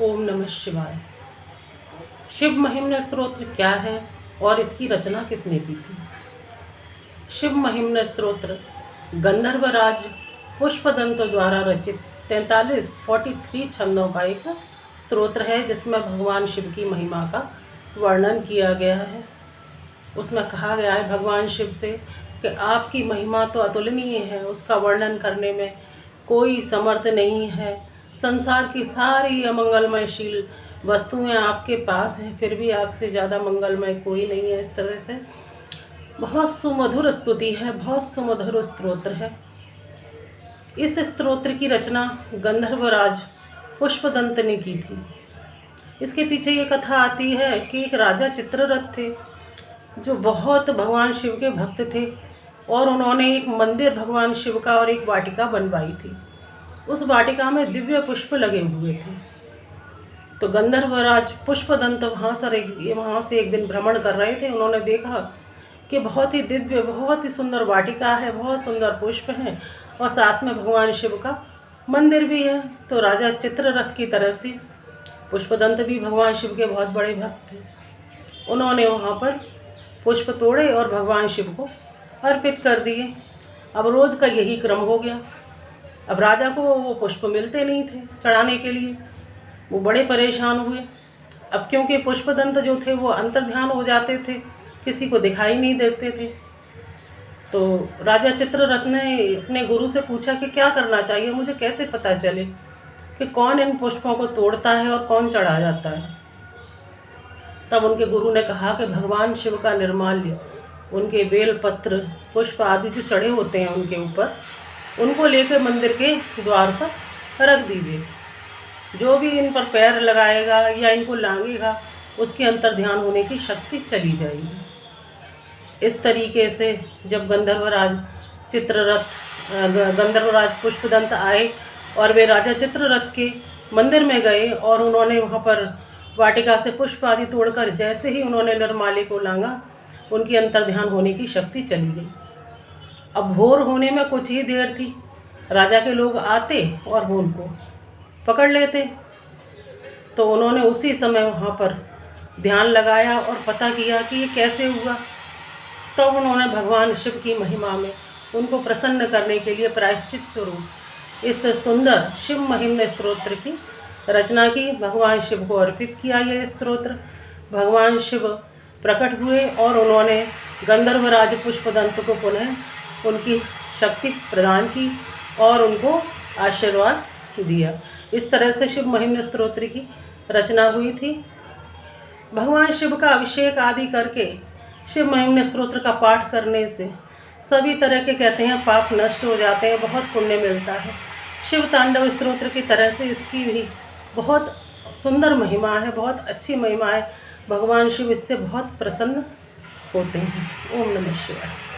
ओम नमः शिवाय। शिव महिम्न स्तोत्र क्या है और इसकी रचना किसने की थी? शिव महिम्न स्तोत्र गंधर्वराज पुष्पदंत द्वारा रचित 43 छंदों का एक स्तोत्र है, जिसमें भगवान शिव की महिमा का वर्णन किया गया है। उसमें कहा गया है भगवान शिव से कि आपकी महिमा तो अतुलनीय है, उसका वर्णन करने में कोई समर्थ नहीं है। संसार की सारी अमंगलमयशील वस्तुएं आपके पास हैं, फिर भी आपसे ज़्यादा मंगलमय कोई नहीं है। इस तरह से बहुत सुमधुर स्तुति है, बहुत सुमधुर स्तोत्र है। इस स्तोत्र की रचना गंधर्वराज पुष्पदंत ने की थी। इसके पीछे ये कथा आती है कि एक राजा चित्ररथ थे, जो बहुत भगवान शिव के भक्त थे, और उन्होंने एक मंदिर भगवान शिव का और एक वाटिका बनवाई थी। उस वाटिका में दिव्य पुष्प लगे हुए थे। तो गंधर्वराज पुष्पदंत वहाँ से एक दिन भ्रमण कर रहे थे। उन्होंने देखा कि बहुत ही दिव्य, बहुत ही सुंदर वाटिका है, बहुत सुंदर पुष्प हैं और साथ में भगवान शिव का मंदिर भी है। तो राजा चित्ररथ की तरह से पुष्पदंत भी भगवान शिव के बहुत बड़े भक्त थे। उन्होंने वहाँ पर पुष्प तोड़े और भगवान शिव को अर्पित कर दिए। अब रोज़ का यही क्रम हो गया। अब राजा को वो पुष्प मिलते नहीं थे चढ़ाने के लिए। वो बड़े परेशान हुए। अब क्योंकि पुष्पदंत जो थे वो अंतर्ध्यान हो जाते थे, किसी को दिखाई नहीं देते थे। तो राजा चित्ररथ ने अपने गुरु से पूछा कि क्या करना चाहिए, मुझे कैसे पता चले कि कौन इन पुष्पों को तोड़ता है और कौन चढ़ा जाता है। तब उनके गुरु ने कहा कि भगवान शिव का निर्माल्य, उनके बेलपत्र, पुष्प आदि जो चढ़े होते हैं उनके ऊपर, उनको लेकर मंदिर के द्वार पर रख दीजिए। जो भी इन पर पैर लगाएगा या इनको लांघेगा, उसके अंतर्ध्यान होने की शक्ति चली जाएगी। इस तरीके से जब गंधर्वराज पुष्पदंत आए और वे राजा चित्ररथ के मंदिर में गए और उन्होंने वहाँ पर वाटिका से पुष्प आदि तोड़कर जैसे ही उन्होंने निर्माल्य को लांघा, उनकी अंतर्ध्यान होने की शक्ति चली गई। अब भोर होने में कुछ ही देर थी। राजा के लोग आते और वो उनको पकड़ लेते। तो उन्होंने उसी समय वहाँ पर ध्यान लगाया और पता किया कि ये कैसे हुआ। तो उन्होंने भगवान शिव की महिमा में उनको प्रसन्न करने के लिए प्रायश्चित स्वरूप इस सुंदर शिव महिम्न स्तोत्र की रचना की, भगवान शिव को अर्पित किया। यह स्तोत्र भगवान शिव प्रकट हुए और उन्होंने गंधर्वराज पुष्पदंत को पुनः उनकी शक्ति प्रदान की और उनको आशीर्वाद दिया। इस तरह से शिव महिम्न स्तोत्र की रचना हुई थी। भगवान शिव का अभिषेक आदि करके शिव महिम्न स्तोत्र का पाठ करने से सभी तरह के कहते हैं पाप नष्ट हो जाते हैं, बहुत पुण्य मिलता है। शिव तांडव स्तोत्र की तरह से इसकी भी बहुत सुंदर महिमा है, बहुत अच्छी महिमा है। भगवान शिव इससे बहुत प्रसन्न होते हैं। ओम नमः शिवाय।